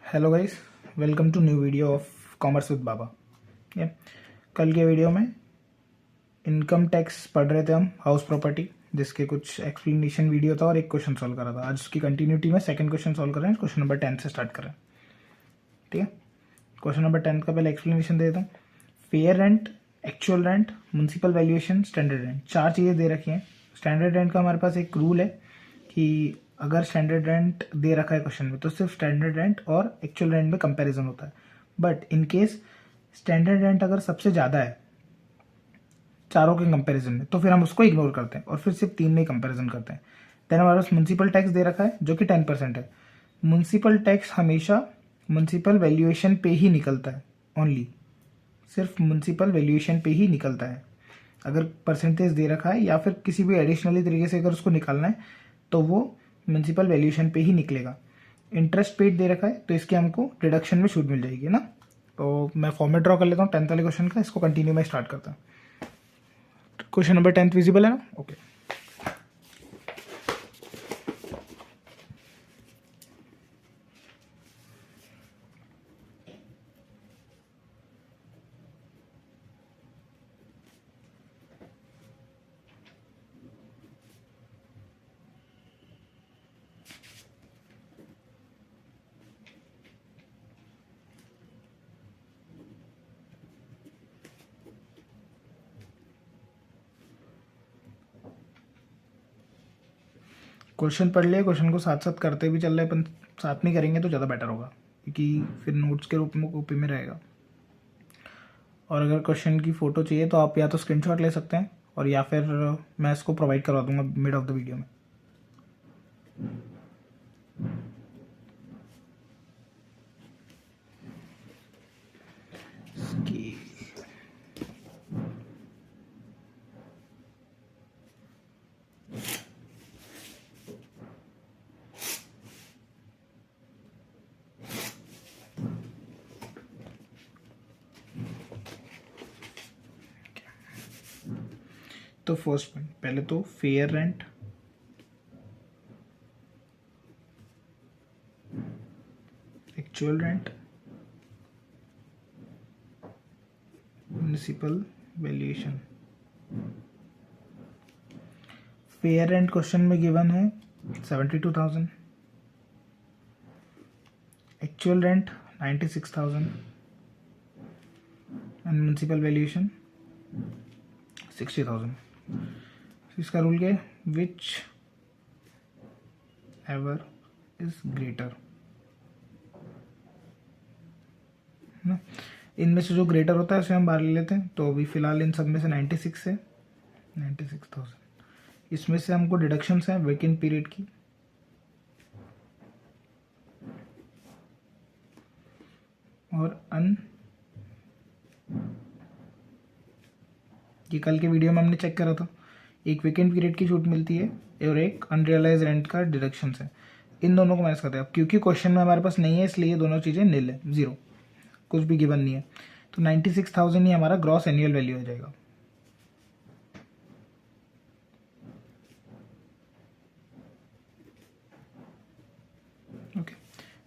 Hello guys, welcome to new video of commerce with Baba. कल के video में income tax पढ़ रहे थे हम, हाउस प्रॉपर्टी, जिसके कुछ एक्सप्लेनेशन वीडियो था और एक क्वेश्चन सॉल्व करा था। आज उसकी कंटिन्यूटी में सेकंड क्वेश्चन सॉल्व कर रहे हैं। क्वेश्चन नंबर 10 से स्टार्ट कर रहे हैं। ठीक है, क्वेश्चन नंबर 10 का पहले एक्सप्लेनेशन दे देता हूँ। Fair rent, actual rent, municipal valuation, standard rent, चार चीज़ें दे रखी हैं। स्टैंडर्ड रेंट का हमारे पास एक रूल है कि अगर स्टैंडर्ड रेंट दे रखा है क्वेश्चन में तो सिर्फ स्टैंडर्ड रेंट और एक्चुअल रेंट में कंपैरिजन होता है। But in case standard rent अगर सबसे ज़्यादा है चारों के कंपैरिजन में तो फिर हम उसको इग्नोर करते हैं और फिर सिर्फ तीन में ही कंपैरिजन करते हैं। देन हमारे पास म्यूनसिपल टैक्स दे रखा है जो कि 10% है। म्यूनसिपल टैक्स हमेशा म्यूनसिपल वैल्यूएशन पे ही निकलता है, ओनली सिर्फ म्यूनसिपल वैल्यूएशन पे ही निकलता है। अगर परसेंटेज दे रखा है या फिर किसी भी एडिशनली तरीके से अगर उसको निकालना है तो वो म्यूनसिपल वैल्यूएशन पे ही निकलेगा। इंटरेस्ट पेड दे रखा है तो इसके हमको डिडक्शन में छूट मिल जाएगी ना। तो मैं फॉर्मेट ड्रॉ कर लेता हूँ 10th वाले क्वेश्चन का, इसको कंटिन्यू में स्टार्ट करता हूँ। क्वेश्चन नंबर 10 विजिबल है ना? ओके। क्वेश्चन पढ़ लिया, क्वेश्चन को साथ साथ करते भी चल रहे अपन, साथ में करेंगे तो ज़्यादा बेटर होगा क्योंकि फिर नोट्स के रूप में कॉपी में रहेगा। और अगर क्वेश्चन की फ़ोटो चाहिए तो आप या तो स्क्रीनशॉट ले सकते हैं और या फिर मैं इसको प्रोवाइड करवा दूंगा मिड ऑफ द वीडियो में। तो फर्स्ट पॉइंट, पहले तो fair rent, actual rent, municipal valuation. Fair rent question में गिवन है 72,000, actual rent 96,000 and municipal valuation 60,000। इसका रूल क्या है? विच एवर इज ग्रेटर, इनमें से जो ग्रेटर होता है उसे हम बाहर ले लेते हैं। तो अभी फिलहाल इन सब में से 96 है, 96,000। इसमें से हमको डिडक्शंस हैं वेकेंट पीरियड की, और ये कल के वीडियो में हमने चेक करा था, एक वेकेंट पीरियड की छूट मिलती है और एक अनरियलाइज रेंट का डिडक्शन है। इन दोनों को माइनस करते हैं। अब क्योंकि क्वेश्चन में हमारे पास नहीं है इसलिए ये दोनों चीज़ें निल है, जीरो, कुछ भी गिवन नहीं है। तो 96,000 ही हमारा ग्रॉस एनुअल वैल्यू हो जाएगा। ओके,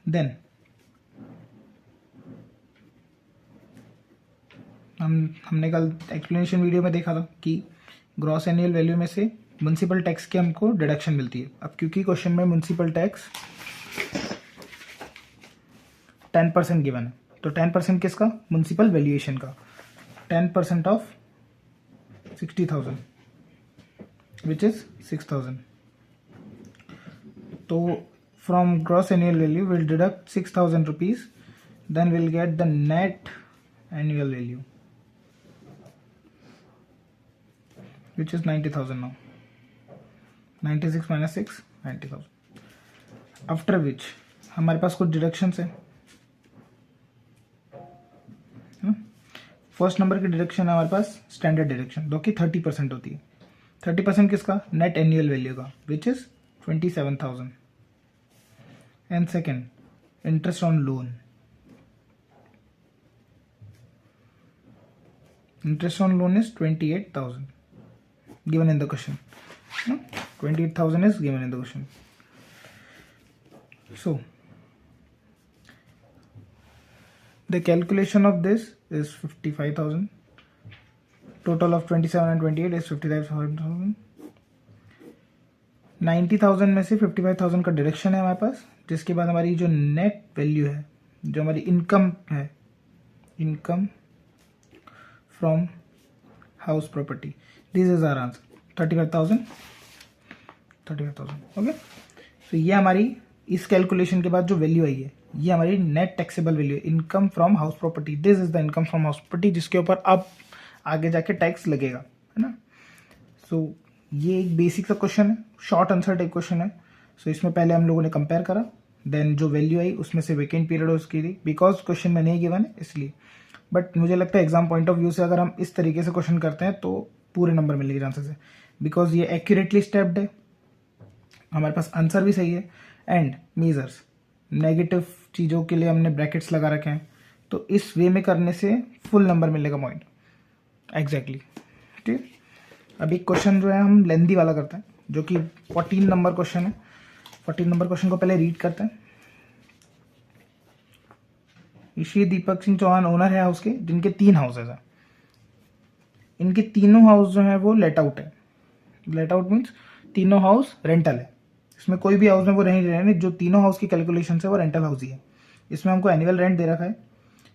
देन हमने कल एक्सप्लेनेशन वीडियो में देखा था कि ग्रॉस एनुअल वैल्यू में से म्युनिसिपल टैक्स की हमको डिडक्शन मिलती है। अब क्योंकि क्वेश्चन में म्युनिसिपल टैक्स 10% गिवन है तो 10% किसका? म्युनिसिपल वैल्यूएशन का। 10% ऑफ 60,000 विच इज 6,000। तो from gross annual value will deduct 6,000 rupees, then will get the net annual value which is 90,000 now. 96 minus 6, 90,000. After which हमारे पास कुछ डिडक्शंस है। फर्स्ट नंबर की डिडक्शन है हमारे पास स्टैंडर्ड डिडक्शन, जो कि 30% होती है। 30% किसका? नेट एनुअल वैल्यू का, which is 27,000। And second, interest on loan. Interest on loan is 28,000 given in the question. 28,000 is given in the question. So the calculation of this is 55,000. Total of 27 and 28 is 55,000. 90,000 में से 55,000 का deduction है हमारे पास, जिसके बाद हमारी जो net value है, जो हमारी इनकम है, income from house property, this is our answer 35,000. Okay. तो ये हमारी इस कैलकुलेशन के बाद जो वैल्यू आई है, ये हमारी नेट टैक्सेबल वैल्यू है, income from house property. This is the income from house property, जिसके ऊपर अब आगे जाके टैक्स लगेगा, है ना. सो ये एक बेसिक सा क्वेश्चन है, शॉर्ट आंसर टाइप क्वेश्चन है. सो इसमें पहले हम लोगों ने कंपेयर करा, देन जो वैल्यू आई उसमें से वेकेंट पीरियड उसकी थी, बिकॉज क्वेश्चन में नहीं गिवन है इसलिए. बट मुझे लगता है एग्जाम पॉइंट ऑफ व्यू से अगर हम इस तरीके से क्वेश्चन करते हैं तो पूरे नंबर मिलेंगे चांसेस है, बिकॉज ये एक्यूरेटली स्टेप्ड है, हमारे पास आंसर भी सही है, एंड मेजर्स नेगेटिव चीज़ों के लिए हमने ब्रैकेट्स लगा रखे हैं. तो इस वे में करने से फुल नंबर मिलेगा पॉइंट एग्जैक्टली. ठीक. अब एक क्वेश्चन जो है हम लेंदी वाला करते हैं, जो कि 14 नंबर क्वेश्चन है. 14 नंबर क्वेश्चन को पहले रीड करते हैं. श्री दीपक सिंह चौहान ओनर है हाउस के, जिनके 3 हाउसेज हैं. इनके तीनों हाउस जो है वो लेट आउट है. लेट आउट मीन्स तीनों हाउस रेंटल है. इसमें कोई भी हाउस में वो नहीं रहे, जो तीनों हाउस की कैलकुलेशन है वो रेंटल हाउस ही है. इसमें हमको एनुअल रेंट दे रखा है,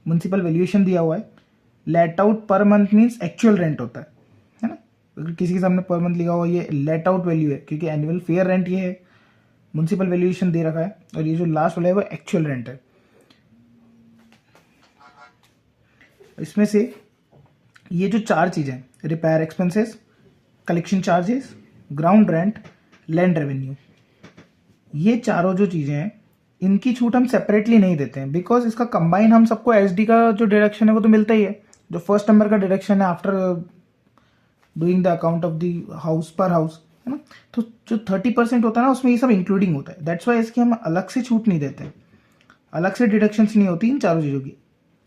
म्युनिसिपल वैल्यूएशन दिया हुआ है. Let out per month means actual rent होता है ना. अगर किसी के सामने पर मंथ लिखा हुआ, ये लेट आउट वैल्यू है, क्योंकि एनुअल फेयर रेंट ये है, म्युनिसिपल वैल्यूएशन दे रखा है, और ये जो लास्ट वाला है वो एक्चुअल रेंट है. इसमें से ये जो 4 चीजें, repair expenses, collection charges, ground rent, land revenue, ये चारों जो चीजें हैं इनकी छूट हम सेपरेटली नहीं देते हैं, बिकॉज इसका कंबाइन हम सबको एसडी का जो डिडक्शन है वो तो मिलता ही है, जो फर्स्ट नंबर का डिडक्शन है after doing the account of the house पर हाउस, है ना. तो जो 30% होता है ना, उसमें ये सब इंक्लूडिंग होता है. दैट्स वाई इसकी हम अलग से छूट नहीं देते, अलग से डिडक्शंस नहीं होती इन चारों चीज़ों की.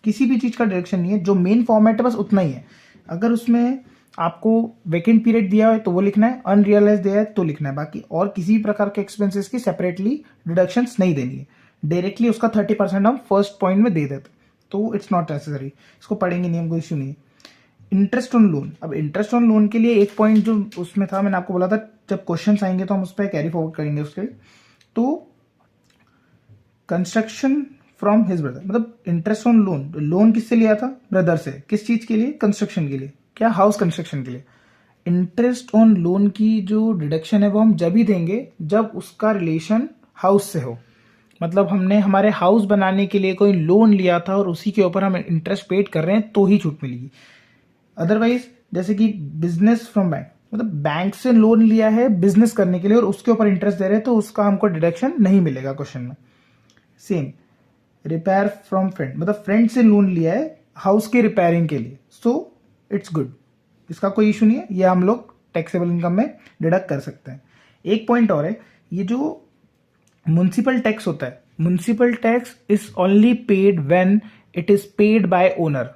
किसी भी चीज़ का डिडक्शन नहीं है, जो मेन फॉर्मेट है बस उतना ही है. अगर उसमें आपको वेकेंट पीरियड दिया है तो वो लिखना है, अनरियलाइज दिया है तो लिखना है, बाकी और किसी भी प्रकार के एक्सपेंसेस की सेपरेटली डिडक्शंस नहीं देनी है. डायरेक्टली उसका 30% हम फर्स्ट पॉइंट में दे देते, तो इट्स नॉट नेसेसरी. इसको पढ़ेंगे नहीं, हमको इश्यू नहीं है. Interest on loan. अब इंटरेस्ट ऑन लोन के लिए एक पॉइंट जो उसमें था, मैंने आपको बोला था जब क्वेश्चन आएंगे तो हम उस पर कैरी फॉरवर्ड करेंगे उसके. तो कंस्ट्रक्शन फ्रॉम हिज ब्रदर, मतलब इंटरेस्ट ऑन लोन, लोन किससे लिया था? ब्रदर से. किस चीज के लिए? कंस्ट्रक्शन के लिए. क्या? हाउस कंस्ट्रक्शन के लिए. इंटरेस्ट ऑन लोन की जो डिडक्शन है वो हम जब ही देंगे जब उसका रिलेशन हाउस से हो. मतलब हमने हमारे हाउस बनाने के लिए कोई लोन लिया था और उसी के ऊपर हम इंटरेस्ट पेड कर रहे हैं तो ही छूट मिलेगी. अदरवाइज जैसे कि बिजनेस फ्रॉम बैंक, मतलब बैंक से लोन लिया है बिजनेस करने के लिए और उसके ऊपर इंटरेस्ट दे रहे हैं तो उसका हमको डिडक्शन नहीं मिलेगा क्वेश्चन में. सेम रिपेयर फ्रॉम फ्रेंड, मतलब फ्रेंड से लोन लिया है हाउस के रिपेयरिंग के लिए, सो इट्स गुड, इसका कोई इशू नहीं है, ये हम लोग टैक्सेबल इनकम में डिडक्ट कर सकते हैं. एक पॉइंट और है, ये जो म्युनिसिपल टैक्स होता है, municipal tax is only paid when it is paid by owner.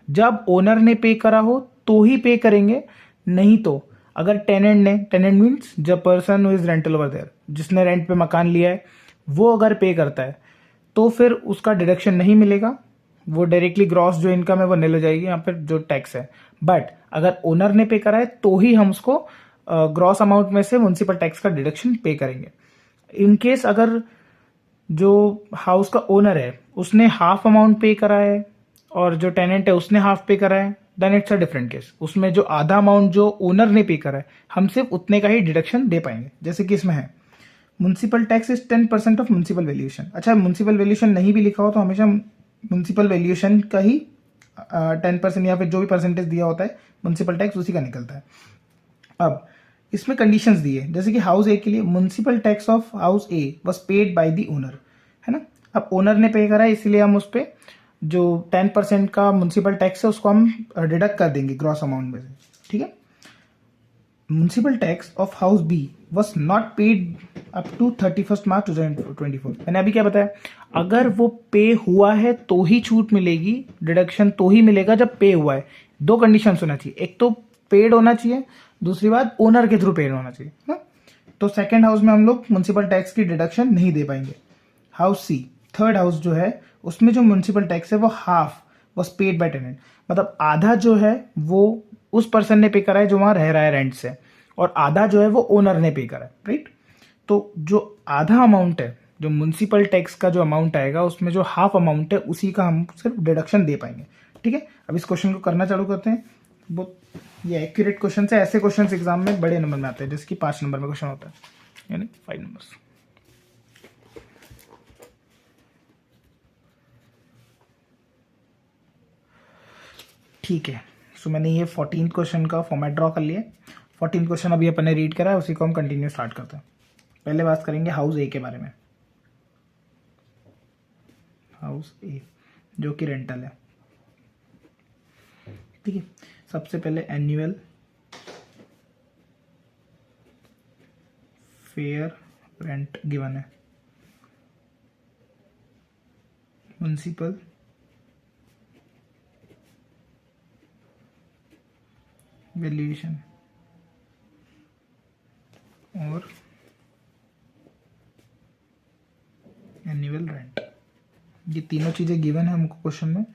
जब ओनर ने पे करा हो तो ही पे करेंगे, नहीं तो अगर टेनेंट ने, tenant means the person who is rental over there, जिसने रेंट पे मकान लिया है, वो अगर पे करता है तो फिर उसका डिडक्शन नहीं मिलेगा, वो डायरेक्टली ग्रॉस जो इनकम है वो निल हो जाएगी यहाँ पर जो टैक्स है. बट अगर ओनर ने पे करा है तो ही हम उसको ग्रॉस अमाउंट में से म्युनिसिपल टैक्स का डिडक्शन पे करेंगे. इन केस अगर जो हाउस का ओनर है उसने हाफ अमाउंट पे करा है और जो टेनेंट है उसने हाफ पे करा है, then it's a different case. उसमें जो आधा अमाउंट जो ओनर ने पे करा है हम सिर्फ उतने का ही डिडक्शन दे पाएंगे. जैसे कि इसमें है municipal tax is 10% of municipal valuation. अच्छा, म्युनिसिपल वैल्यूएशन नहीं भी लिखा हो तो हमेशा म्युनिसिपल वैल्यूएशन का ही 10% या फिर जो भी परसेंटेज दिया होता है म्युनिसिपल टैक्स उसी का निकलता है. अब इसमें कंडीशंस दी है, जैसे कि हाउस ए के लिए municipal tax of house A was paid by the owner, है ना. अब ओनर ने पे करा है इसलिए हम उस पर जो 10% का म्युनिसिपल टैक्स है उसको हम डिडक्ट कर देंगे ग्रॉस अमाउंट में से. ठीक है. Municipal tax of house B was not paid up to 31 March 2024. मैंने अभी क्या बताया, अगर वो पे हुआ है तो ही छूट मिलेगी, डिडक्शन तो ही मिलेगा जब पे हुआ है. 2 कंडीशन होना चाहिए, एक तो पेड होना चाहिए, दूसरी बात ओनर के थ्रू पेड होना चाहिए ना. तो सेकंड हाउस में हम लोग म्युनिसिपल टैक्स की डिडक्शन नहीं दे पाएंगे. हाउस सी, थर्ड हाउस जो है उसमें जो म्युनिसिपल टैक्स है वो half was paid by tenant, मतलब आधा जो है वो उस पर्सन ने पे करा है जो वहां रह रहा है रेंट से, और आधा जो है वो ओनर ने पे करा है, राइट। तो जो आधा अमाउंट है, जो म्युनिसिपल टैक्स का जो अमाउंट आएगा उसमें जो हाफ अमाउंट है उसी का हम सिर्फ डिडक्शन दे पाएंगे, ठीक है। अब इस क्वेश्चन को करना चालू करते हैं। वो ये एक्यूरेट क्वेश्चन है, ऐसे क्वेश्चन एग्जाम में बड़े नंबर में आते हैं, जैसे कि 5 नंबर में क्वेश्चन होता है, यानी 5 नंबर। ठीक है, सो मैंने ये 14 क्वेश्चन का फॉर्मेट ड्रॉ कर लिया। 14 क्वेश्चन अभी अपन ने रीड करा है, उसी को हम कंटिन्यू स्टार्ट करते हैं। पहले बात करेंगे हाउस ए के बारे में। हाउस ए जो कि रेंटल है, ठीक है। सबसे पहले एनुअल फेयर रेंट गिवन है, म्युनिसिपल वैल्यूएशन और एनुअल रेंट, ये तीनों चीजें गिवन है हमको क्वेश्चन में।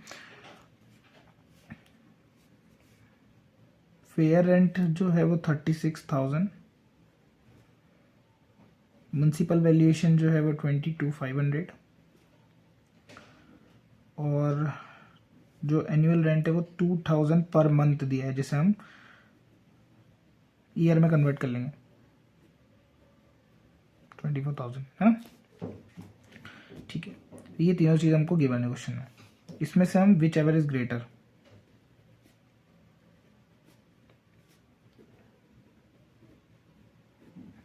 फेयर रेंट जो है वो 36,000, म्युनिसिपल वैल्यूएशन जो है वो 22,500, और जो एनुअल रेंट है वो 2,000 पर मंथ दिया है, जिसे हम ईयर में कन्वर्ट कर लेंगे, 24,000 है ना, ठीक है। ये तीनों चीज हमको गिवन है क्वेश्चन में। इसमें से हम विच एवर इज ग्रेटर,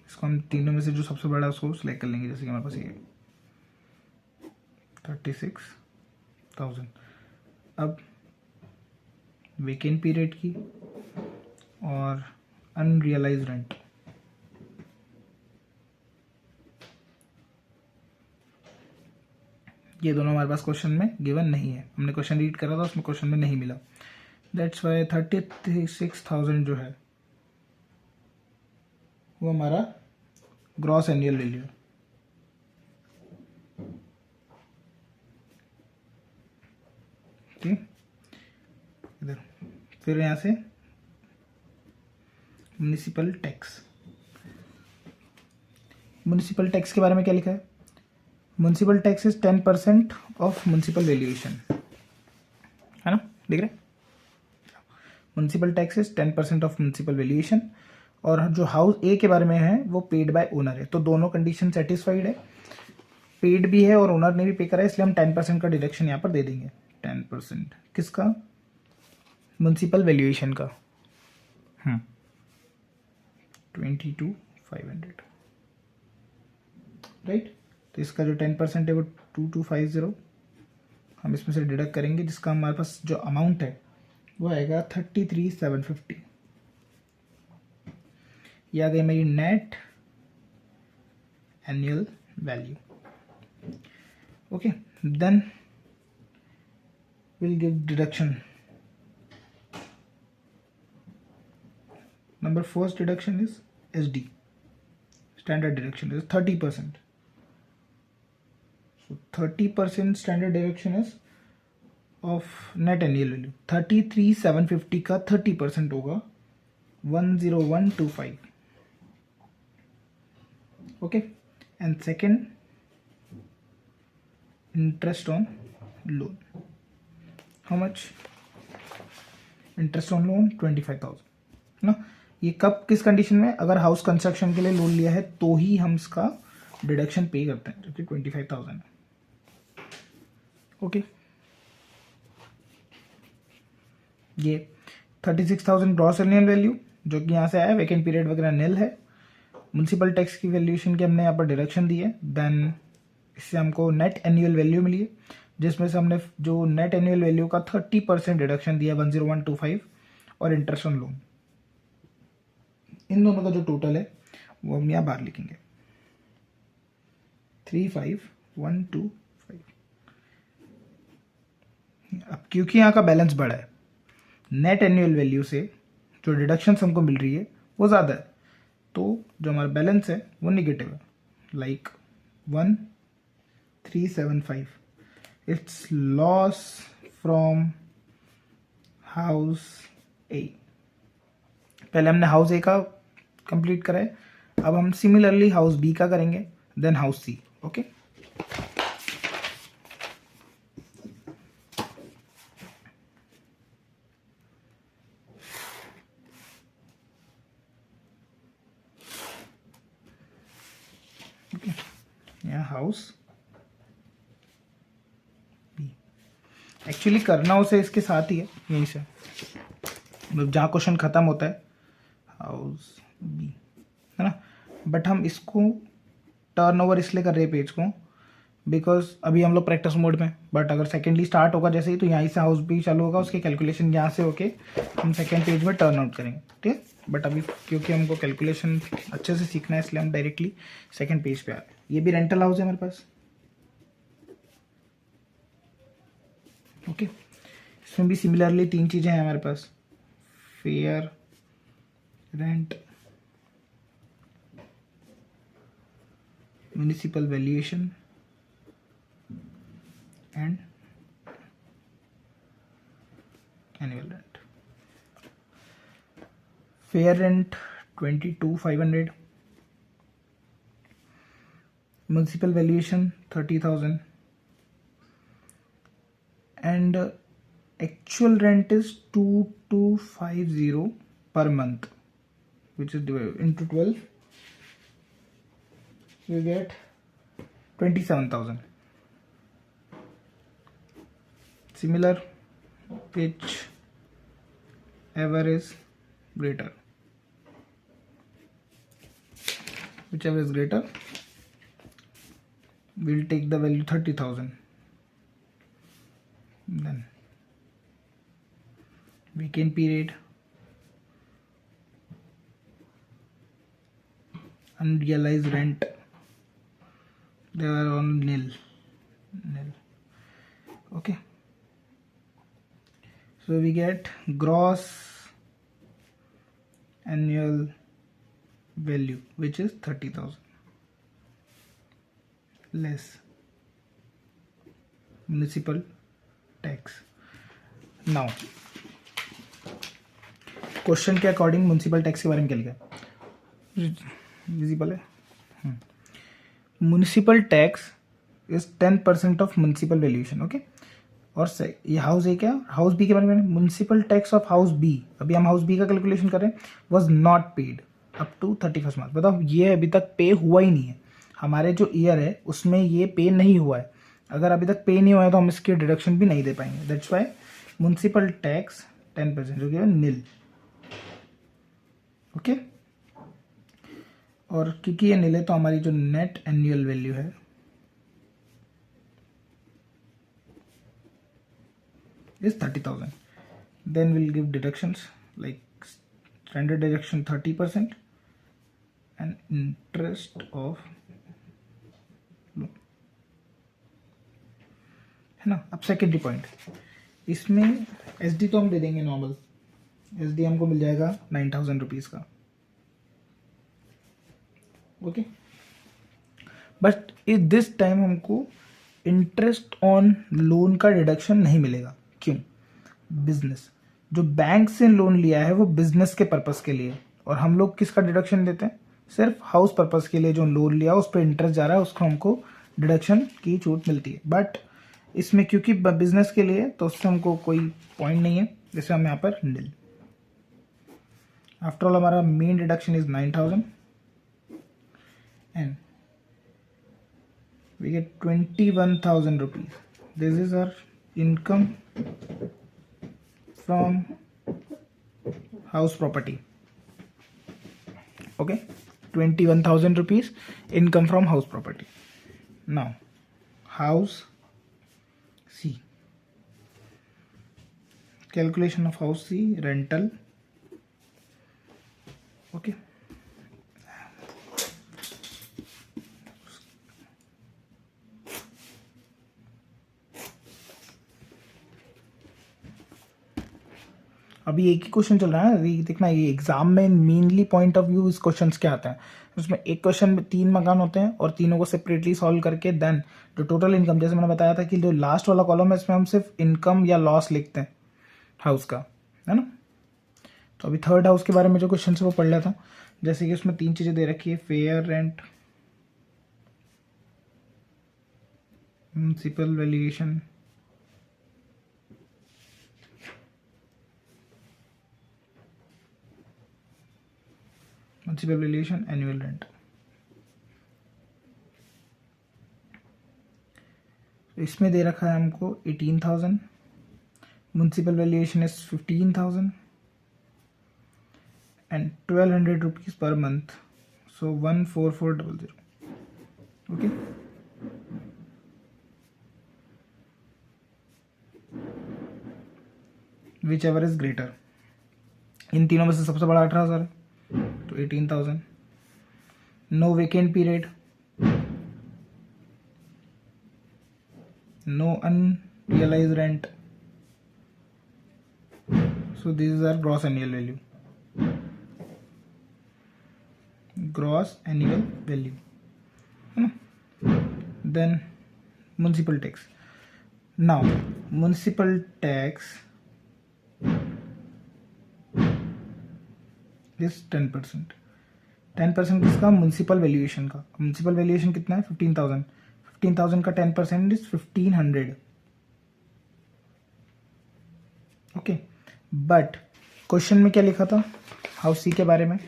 इसको हम तीनों में से जो सबसे बड़ा है उसको सिलेक्ट कर लेंगे, जैसे कि हमारे पास ये 36,000। अब वेकेंट पीरियड की और अनरियलाइज रेंट, ये दोनों हमारे पास क्वेश्चन में गिवन नहीं है। हमने क्वेश्चन रीड करा था, उसमें क्वेश्चन में नहीं मिला, दैट्स वाई 36,000 जो है वो हमारा ग्रॉस एनुअल वैल्यू है, ठीक। इधर फिर यहां से म्युनिसिपल टैक्स, म्युनिसिपल टैक्स के बारे में क्या लिखा है, municipal tax is 10% of municipal valuation, है ना, देख रहे। Municipal tax is 10% of municipal valuation, और जो हाउस ए के बारे में है वो पेड बाय ओनर है, तो दोनों कंडीशन सेटिस्फाइड है, पेड भी है और ओनर ने भी पे करा है, इसलिए हम 10% का डिडक्शन यहाँ पर दे देंगे। 10% किसका, म्युनिसिपल वैल्यूएशन का, 22,500, राइट। तो इसका जो 10% है वो 2250 हम इसमें से डिडक्ट करेंगे, जिसका हमारे पास जो अमाउंट है वो आएगा 33,750। ये आ गई मेरी net annual value. Okay, then we'll give deduction. Number first deduction is SD. Standard deduction is 30%. So 30% standard deduction is of net annual value. 33,750 का 30% होगा 10125. Okay, and second, interest on loan. How much? Interest on loan 25,000 ना। ये कब किस condition में, अगर house construction के लिए लोन लिया है तो ही हम इसका डिडक्शन पे करते हैं, जो कि 25,000 है। ओके, ये 36,000 ग्रॉस एनुअल वैल्यू जो कि यहाँ से आया, वेकेंट पीरियड वगैरह नील है, म्युनिसिपल टैक्स की वैल्यूएशन की हमने यहाँ पर डिडक्शन दी है, देन इससे हमको नेट एनुअल वैल्यू मिली है, जिसमें से हमने जो नेट एनुअल वैल्यू का 30% डिडक्शन दिया 10125, और इंटरेस्ट ऑन लोन, इन दोनों का जो टोटल है वो हम यहाँ बाहर लिखेंगे 35,125। अब क्योंकि यहाँ का बैलेंस बड़ा है, नेट एनुअल वैल्यू से जो डिडक्शन हमको मिल रही है वो ज़्यादा है, तो जो हमारा बैलेंस है वो निगेटिव है, like 375. It's loss from house A. पहले हमने हाउस ए का कंप्लीट करा है, अब हम सिमिलरली हाउस बी का करेंगे, देन हाउस सी. ओके, यहाँ हाउस बी. एक्चुअली करना उसे इसके साथ ही है, यहीं से मतलब जहाँ क्वेश्चन खत्म होता है, हाउस बी, है ना. बट हम इसको टर्न ओवर इसलिए कर रहे हैं पेज को बिकॉज अभी हम लोग प्रैक्टिस मोड में, बट अगर सेकेंडली स्टार्ट होगा जैसे ही तो यहाँ से हाउस बी चालू होगा, उसके कैलकुलेशन यहाँ से होके हम सेकेंड पेज में टर्न आउट करेंगे. ठीक है, बट अभी क्योंकि हमको कैलकुलेशन अच्छे से सीखना है इसलिए हम डायरेक्टली सेकेंड पेज पे आ रहे हैं. ये भी रेंटल हाउस है हमारे पास. ओके, इसमें भी सिमिलरली तीन चीज़ें हैं हमारे पास, fair rent, municipal valuation and annual rent. Fair rent 22,500, municipal valuation 30,000 and actual rent is 2250 per month, which is divided into 12, you get 27,000. Similar, which ever is greater, whichever is greater, we'll take the value 30,000. Then vacant period, unrealized rent, they are on nil. Okay, so we get gross annual value which is 30,000 less municipal tax. Now question के according municipal tax के बारे में क्या लिखा है, visible है. Municipal tax is 10% of municipal valuation. Okay, और ये हाउस ए क्या, हाउस बी के बारे में, municipal tax of house B, अभी हम हाउस बी का कैलकुलेशन कर रहे हैं, was not paid up to 31st March. बताओ, ये अभी तक पे हुआ ही नहीं है. हमारे जो ईयर है उसमें ये पे नहीं हुआ है. अगर अभी तक पे नहीं हुआ है तो हम इसकी डिडक्शन भी नहीं दे पाएंगे. दैट्स वाई म्युनिसिपल टैक्स 10% जो कि है नील. ओके, और क्योंकि ये नील है तो हमारी जो नेट एनुअल वैल्यू है is 30,000. Then we'll give deductions like standard deduction 30% and interest of loan, है ना. अब सेकेंडरी पॉइंट, इसमें एसडी तो हम दे देंगे नॉर्मल. एसडी हमको मिल जाएगा 9,000 रुपीज़ का. ओके, बट इस दिस टाइम हमको इंटरेस्ट ऑन लोन का डिडक्शन नहीं मिलेगा. क्यों? बिजनेस, जो बैंक से लोन लिया है वो बिजनेस के पर्पस के लिए, और हम लोग किसका डिडक्शन देते हैं, सिर्फ हाउस पर्पस के लिए. जो लोन लिया उस पर इंटरेस्ट जा रहा है उसको हमको डिडक्शन की छूट मिलती है. बट इसमें क्योंकि बिजनेस के लिए तो उससे हमको कोई पॉइंट नहीं है, जैसे हम यहाँ पर नील. आफ्टर ऑल हमारा main deduction is 9,000 and we get 21,000 rupees. This is our income from house property. Okay, 21,000 rupees income from house property. Now house C, calculation of house C, rental. Okay, अभी एक ही question चल रहा है ना, ये देखना, ये एग्जाम में मेनली पॉइंट ऑफ व्यू इस क्वेश्चन क्या आता है, उसमें एक क्वेश्चन में 3 मकान होते हैं और तीनों को सेपरेटली सॉल्व करके देन जो टोटल इनकम, जैसे मैंने बताया था कि जो लास्ट वाला कॉलम है इसमें हम सिर्फ इनकम या लॉस लिखते हैं हाउस का, है ना। तो अभी थर्ड हाउस के बारे में जो क्वेश्चन है वो पढ़ लिया था। जैसे कि उसमें 3 चीजें दे रखी है, fair rent, municipal valuation, municipal valuation, annual rent. इसमें दे रखा है हमको 18,000, municipal valuation is 15,000 and 1200 rupees per month, so 14400. Okay, whichever is greater. इन तीनों में से सबसे बड़ा 18,000 है तो 18,000. No vacant period, no unrealise rent, so these are gross annual value. Gross annual value. Then municipal tax. Now municipal tax is 10%. 10% किसका? Municipal valuation का. म्युनिसिपल वैल्यूएशन कितना है? 15,000. 15,000 का 10% इज 1,500. ओके, बट क्वेश्चन में क्या लिखा था हाउस सी के बारे में?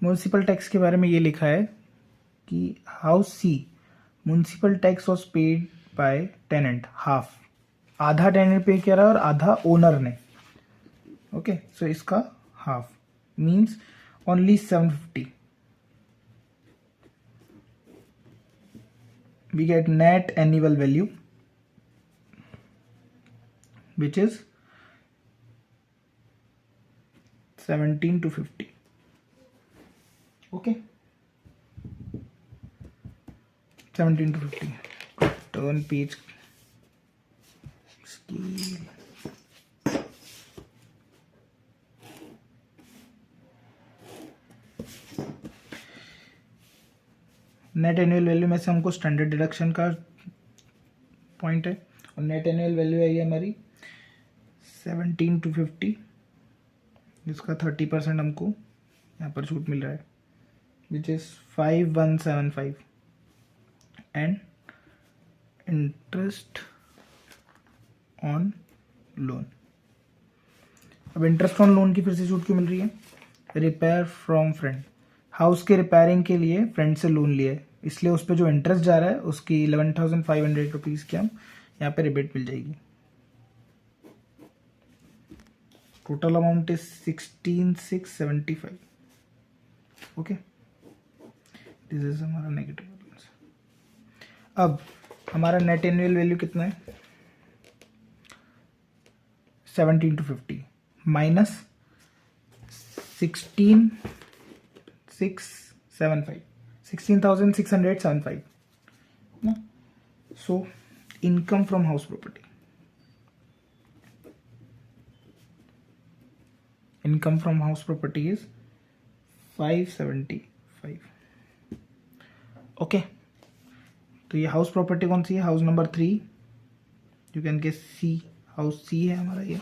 म्युनिसिपल टैक्स के बारे में ये लिखा है कि house C municipal tax was paid by tenant half. आधा टेनेंट पे किया रहा और आधा ओनर ने. ओके, सो इसका half means only 750. we get net annual value which is 17 to 50. okay, 17 to 50. turn page, scale. Net annual value में से हमको स्टैंडर्ड डिडक्शन का पॉइंट है और नेट एनुअल वैल्यू आई है हमारी 17 to 50, जिसका 30% हमको यहाँ पर छूट मिल रहा है which is 5175 and interest on loan. अब इंटरेस्ट ऑन लोन की फिर से छूट क्यों मिल रही है? Repair from friend. हाउस के रिपेयरिंग के लिए फ्रेंड से लोन लिया है, इसलिए उस पर जो इंटरेस्ट जा रहा है उसकी 11,500 रुपीज़ की हम यहाँ पे रिबेट मिल जाएगी. Total amount is 16,675. Okay, this is हमारा नेगेटिव बैलेंस. अब हमारा नेट एनुअल वैल्यू कितना है? 17 to 50 माइनस 16,675 ना. So income from house property, income from house property is 575. Okay, तो ये हाउस प्रॉपर्टी कौन सी है? House number 3. You can guess C. House C है हमारा ये.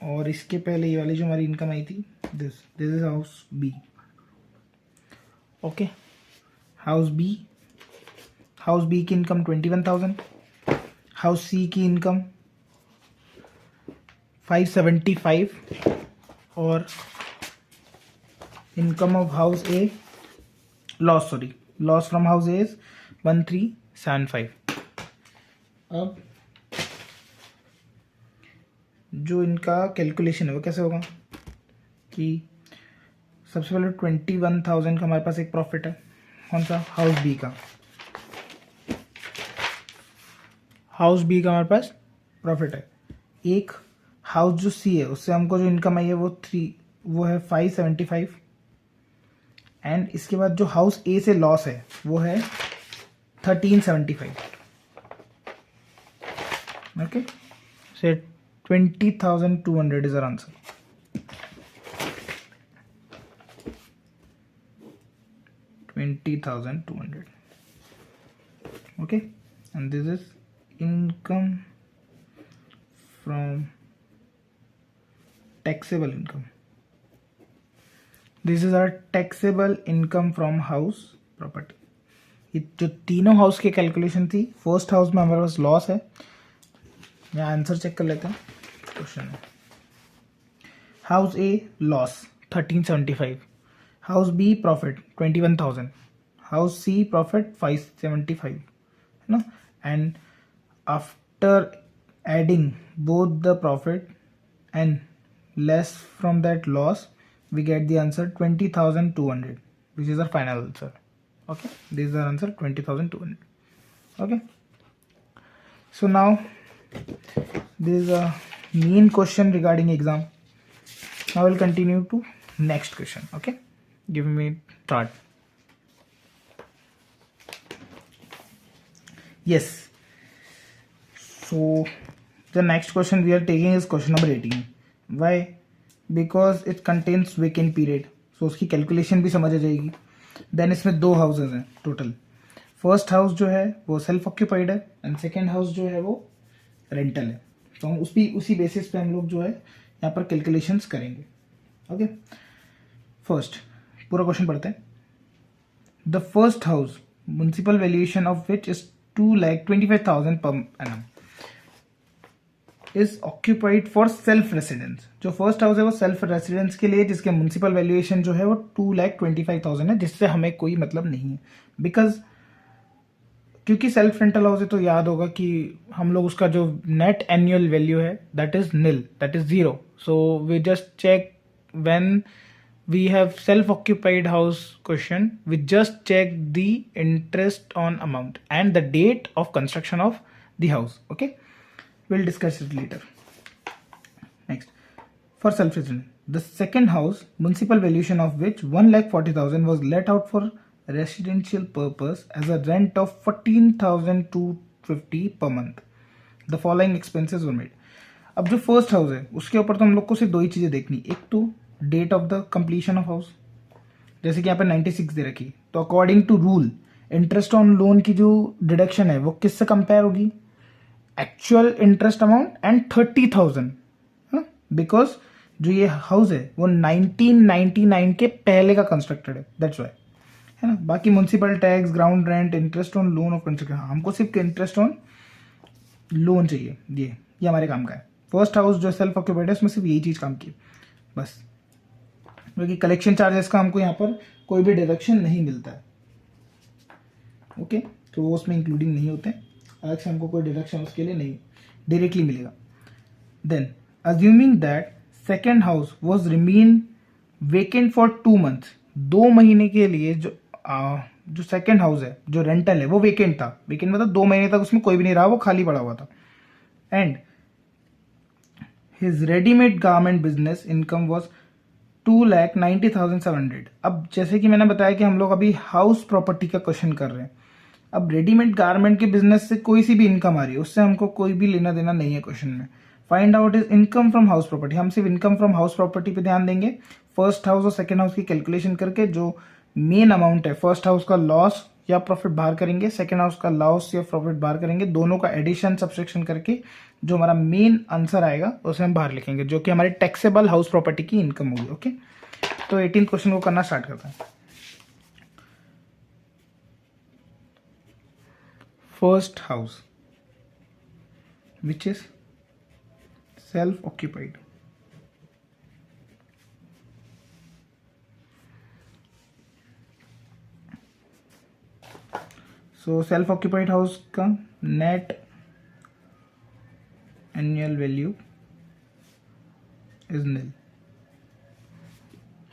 और इसके पहले ये वाली जो हमारी इनकम आई थी, this is house B. Okay, house B की इनकम 21,000. हाउस सी की इनकम 575 और income of house A, loss from house A is 1375. अब जो इनका कैलकुलेशन है वो कैसे होगा कि सबसे पहले 21,000 का हमारे पास एक प्रॉफिट है. कौन सा? हाउस बी का. हाउस बी का हमारे पास प्रॉफिट है. एक हाउस जो सी है उससे हमको जो इनकम आई है वो है 575. एंड इसके बाद जो हाउस ए से लॉस है वो है 1375. ओके, से 20,200 is our answer. 20,200. Okay, and this is income from taxable income. This is our taxable income from house property. ये जो तीनों हाउस की कैलकुलेशन थी, फर्स्ट हाउस में हमारे पास लॉस है. मैं आंसर चेक कर लेते हैं. क्वेश्चन है house A loss 1375, house B profit 21,000, house C profit 575, है ना. And after adding both the profit and less from that loss we get the answer 20,200, which is our final answer. Okay, this is our answer 20,200. Okay, so now this is a main question regarding exam. Now we'll continue to next question. Okay, give me start. Yes, so the next question we are taking is question number 18. Why? Because it contains vacant period. So उसकी calculation भी समझ आ जाएगी. Then इसमें दो houses हैं total. First house जो है वो सेल्फ ऑक्यूपाइड है एंड सेकेंड हाउस जो है वो रेंटल है. तो हम उसी बेसिस पे हम लोग जो है यहाँ पर कैलकुलेशंस करेंगे. ओके, फर्स्ट पूरा क्वेश्चन पढ़ते हैं. The first house municipal valuation of which is 2,25,000 per annum is occupied for self residence. जो फर्स्ट हाउस है वो सेल्फ रेसिडेंस के लिए, जिसके म्युनिसिपल वैल्यूएशन जो है वो 2,25,000 है, जिससे हमें कोई मतलब नहीं है. बिकॉज क्योंकि सेल्फ रेंटल हाउस है तो याद होगा कि हम लोग उसका जो नेट एनुअल वैल्यू है that is nil, that is zero. So we just check when we have self-occupied house question, we just check the interest on amount and the date of construction of the house. Okay, we'll discuss it later. Next, for self-resident, the second house municipal valuation of which 1,40,000 was let out for residential purpose as a rent of 14,250 per month. The following expenses were made. अब जो first house है उसके ऊपर तो हम लोग को सिर्फ दो ही चीजें देखनी. एक तो date of the completion of house, जैसे कि यहाँ पे 96 दे रखी, तो according to rule interest on loan की जो डिडक्शन है वो किससे कंपेयर होगी? Actual interest amount and 30,000. Because जो ये हाउस है वो 1999 के पहले का कंस्ट्रक्टेड है, दैट्स वाई, है ना. बाकी municipal tax, ground rent, interest on loan of construction, हमको सिर्फ इंटरेस्ट ऑन लोन चाहिए. ये हमारे काम का है. फर्स्ट हाउस जो सेल्फ ऑक्यूपाइड है उसमें सिर्फ यही चीज काम की बस, क्योंकि कलेक्शन चार्जेस का हमको यहाँ पर कोई भी डिडक्शन नहीं मिलता है. ओके, तो वो उसमें इंक्लूडिंग नहीं होते हैं. अलग से हमको कोई डिडक्शन उसके लिए नहीं डायरेक्टली मिलेगा. Then assuming that second house was remain vacant for 2 months, 2 महीने के लिए जो सेकेंड हाउस है जो रेंटल है वो वेकेंट था. वेकेंट मतलब 2 महीने तक उसमें कोई भी नहीं रहा, वो खाली पड़ा हुआ था. And his readymade garment business income was 2,90,700. अब जैसे कि मैंने बताया कि हम लोग अभी हाउस प्रॉपर्टी का क्वेश्चन कर रहे हैं. अब रेडीमेड गारमेंट के बिजनेस से कोई सी भी इनकम आ रही है उससे हमको कोई भी लेना देना नहीं है क्वेश्चन में. Find out is income from house property. हम सिर्फ इनकम फ्रॉम हाउस प्रॉपर्टी पे ध्यान देंगे. फर्स्ट हाउस और सेकेंड हाउस की कैलकुलेशन करके जो मेन अमाउंट है, फर्स्ट हाउस का लॉस या प्रॉफिट बाहर करेंगे, सेकेंड हाउस का लॉस या प्रॉफिट बाहर करेंगे, दोनों का एडिशन सब्सट्रैक्शन करके जो हमारा मेन आंसर आएगा उसे हम बाहर लिखेंगे, जो कि हमारी टैक्सेबल हाउस प्रॉपर्टी की इनकम होगी. ओके, तो 18 क्वेश्चन को करना स्टार्ट करते हैं. First house which is self occupied. So self occupied house का net annual value is nil.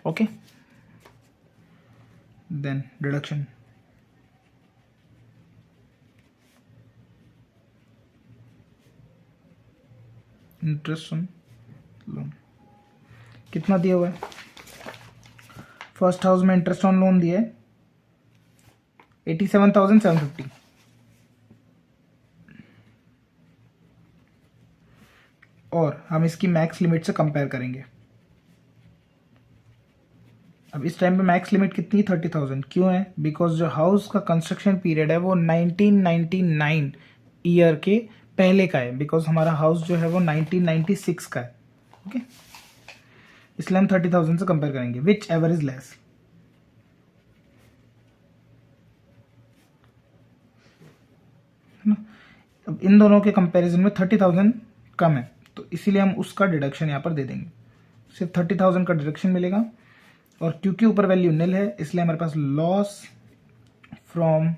Okay, then deduction. Interest on loan कितना दिया हुआ है? फर्स्ट हाउस में इंटरेस्ट ऑन लोन दिया है 87,750, और हम इसकी मैक्स लिमिट से कंपेयर करेंगे। अब इस टाइम पे मैक्स लिमिट कितनी 30,000 क्यों है? बिकॉज जो हाउस का कंस्ट्रक्शन पीरियड है वो 1999 ईयर के पहले का है, बिकॉज हमारा हाउस जो है वो 1996 का है। ओके, इसलिए हम 30,000 से कंपेयर करेंगे, विच एवर इज लेस। अब इन दोनों के कंपैरिजन में 30,000 कम है, तो इसीलिए हम उसका डिडक्शन यहाँ पर दे देंगे, सिर्फ 30,000 का डिडक्शन मिलेगा। और क्योंकि ऊपर वैल्यू निल है इसलिए हमारे पास loss from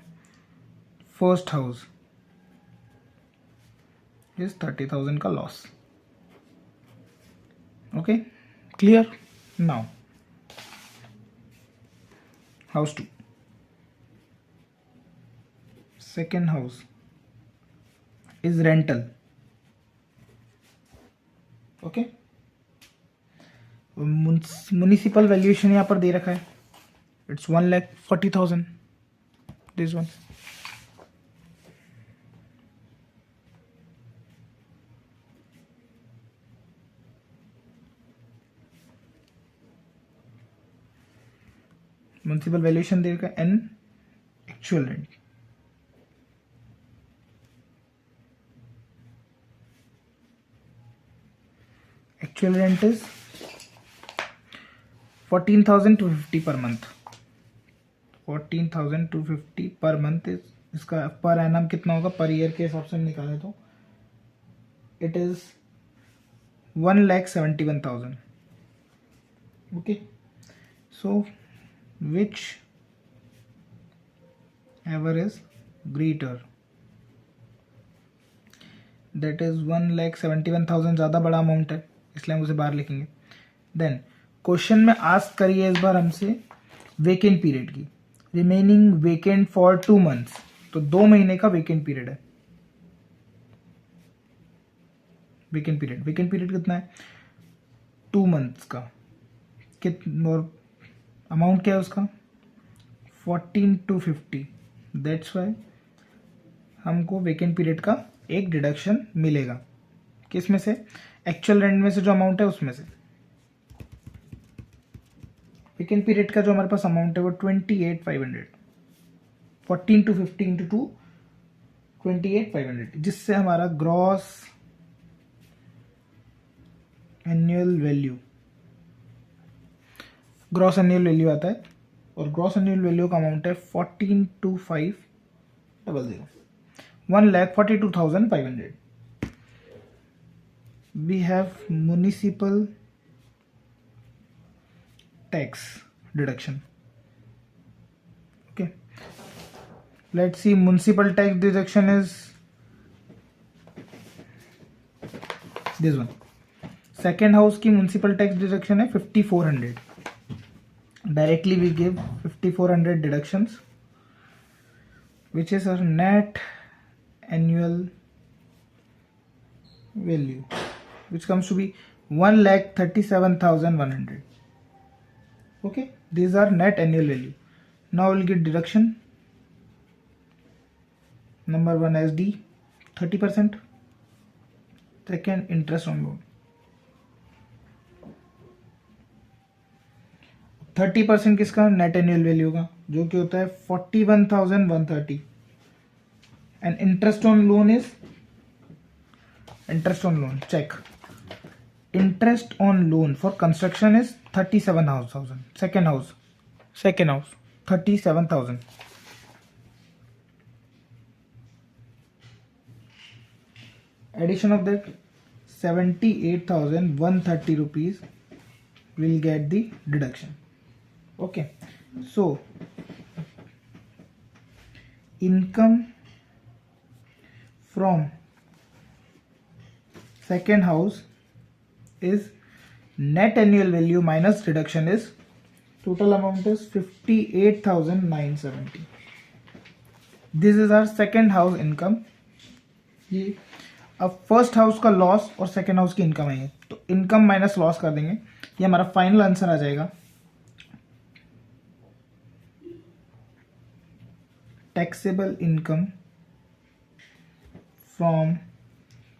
first house is 30,000 का loss. Okay, clear? Now house 2, second house is rental. Okay, municipal valuation यहाँ पर दे रखा है, it's 1,40,000, this one. Municipal valuation दे रखा है an actual rent, actual rent is 14,250 per month, 14,250 per month. इसका पर एनम कितना होगा पर ईयर के हिसाब से निकाले तो it is 1,71,000। Okay, so which ever is greater, that is 1,71,000 ज़्यादा बड़ा अमाउंट है इसलिए हम उसे बाहर लिखेंगे। देन क्वेश्चन में आस्क करिए इस बार हमसे वेकेंट पीरियड की, रिमेनिंग वेकेंट फॉर 2 मंथ्स, तो 2 महीने का वेकेंट पीरियड है। वेकेंट पीरियड कितना है 2 मंथ्स का, और अमाउंट क्या है उसका 14,250, दैट्स वाई हमको वेकेंट पीरियड का एक डिडक्शन मिलेगा। किस में से? एक्चुअल रेंट में से जो अमाउंट है उसमें से। वेकेंट पीरियड का जो हमारे पास अमाउंट है वो 28,500, 14,250 इंटू 2 28,500, जिससे हमारा ग्रॉस एनुअल वैल्यू आता है, और ग्रॉस एनुअल वैल्यू का अमाउंट है 14,2500, 1,42,500। We have municipal tax deduction. Okay, let's see. Municipal tax deduction is this one. Second house की municipal tax deduction है 5,400. Directly we give 5,400 deductions, which is our net annual value, which comes to be 1,37,100. Okay, these are net annual value. Now we'll get deduction. Number 1 as D, 30%. Second, interest on loan, 30% किसका? Net annual value का, जो कि होता है 41,130, and interest on loan is, interest on loan check, interest on loan for construction is 37,000. Second house 37,000. Addition of that 78,130 rupees will get the deduction. Okay, so income from second house is net annual value minus deduction is, total amount is 58,970. This is our second house income. ये अब first house का loss और second house की income है, तो income minus loss कर देंगे, ये हमारा फाइनल आंसर आ जाएगा taxable income from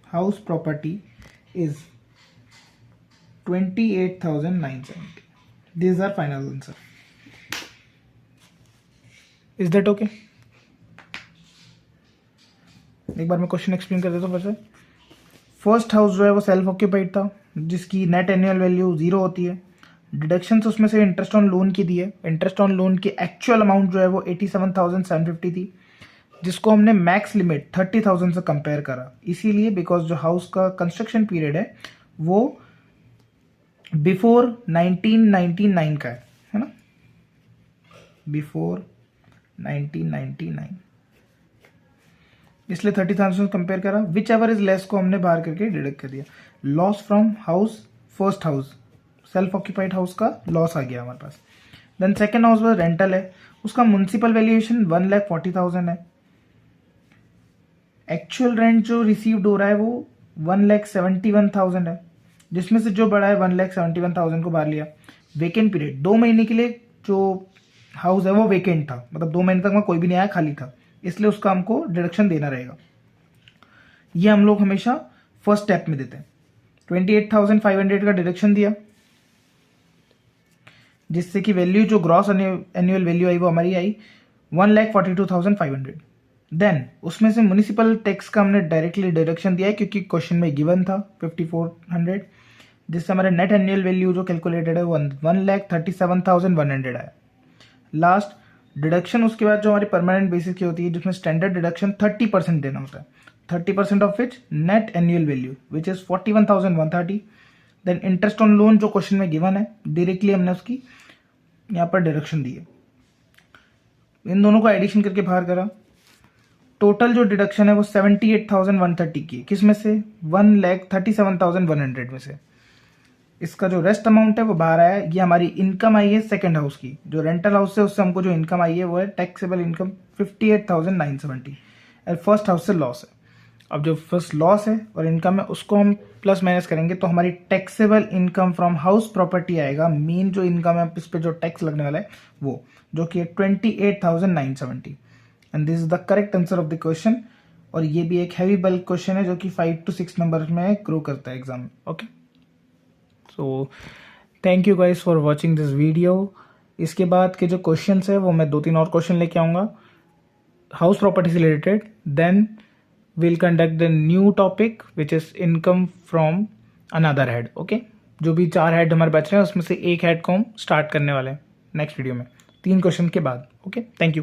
house property is 28,970. These are final answer. Is that okay? एक बार मैं क्वेश्चन एक्सप्लेन कर देता हूँ फिर से. फर्स्ट हाउस जो है वो सेल्फ ऑक्यूपाइड था, जिसकी नेट एनुअल वैल्यू 0 होती है. डिडक्शंस उसमें से इंटरेस्ट ऑन लोन की दी है. इंटरेस्ट ऑन लोन की एक्चुअल अमाउंट जो है वो 87,750 थी, जिसको हमने मैक्स लिमिट 30,000 से कंपेयर करा. इसीलिए बिकॉज जो हाउस का कंस्ट्रक्शन पीरियड है वो बिफोर 1999 का है ना, बिफोर 1999, इसलिए 30,000 कंपेयर करा. विच एवर इज लेस को हमने बाहर करके डिडक्ट कर दिया. Loss from house, first house self occupied house का लॉस आ गया हमारे पास. देन सेकेंड हाउस वो रेंटल है, उसका म्युनिसिपल वैल्यूएशन 1,40,000 है. एक्चुअल रेंट जो रिसीव्ड हो रहा है वो 1,71,000 है, जिसमें से जो बड़ा है 1,71,000 को बाहर लिया. वेकेंट पीरियड 2 महीने के लिए जो हाउस है वो वेकेंट था, मतलब 2 महीने तक वहां कोई भी नहीं आया, खाली था, इसलिए उसका हमको डिडक्शन देना रहेगा. ये हम लोग हमेशा फर्स्ट स्टेप में देते हैं. 28,500 का डिडक्शन दिया, जिससे कि वैल्यू जो ग्रॉस एनुअल वैल्यू आई वो हमारी आई 1,42,500. देन उसमें से म्युनिसिपल टैक्स का हमने डायरेक्टली डिडक्शन दिया है, क्योंकि क्वेश्चन में गिवन था 5,400, जिससे हमारे नेट एनुअल वैल्यू जो कैलकुलेटेड है 1,37,100 आया. लास्ट डिडक्शन उसके बाद जो हमारी परमानेंट बेसिस की होती है, जिसमें स्टैंडर्ड डिडक्शन 30% देना होता है. 30% of which net annual value which is 41,130. Then interest on loan जो क्वेश्चन में गिवन है, डायरेक्टली हमने उसकी यहाँ पर डिडक्शन दी है. इन दोनों को एडिशन करके बाहर करा. टोटल जो डिडक्शन है वो 78,130 की, किस में से 1,37,100 में से. इसका जो रेस्ट अमाउंट है वो बाहर आया. ये हमारी इनकम आई है सेकंड हाउस की. जो रेंटल हाउस से उससे हमको जो इनकम आई है वो है टैक्सेबल इनकम 58,970, और फर्स्ट हाउस से लॉस है. अब जो फर्स्ट लॉस है और इनकम है उसको हम प्लस माइनस करेंगे तो हमारी taxable income from house property आएगा. मेन जो इनकम है इस पे जो टैक्स लगने वाला है वो, जो कि 28,970. And this is the correct answer of the question. और ये भी एक हैवी बल्क क्वेश्चन है जो कि 5 to 6 नंबर में ग्रो करता है एग्जाम में. Okay, so thank you guys for watching this video. इसके बाद के जो क्वेश्चन है वो मैं 2-3 और क्वेश्चन लेके आऊँगा हाउस प्रॉपर्टी से related. Then we'll conduct the new topic which is income from another head. Okay, जो भी 4 हेड हमारे बच रहे हैं उसमें से एक हेड को हम स्टार्ट करने वाले हैं नेक्स्ट वीडियो में 3 क्वेश्चन के बाद. Okay, thank you.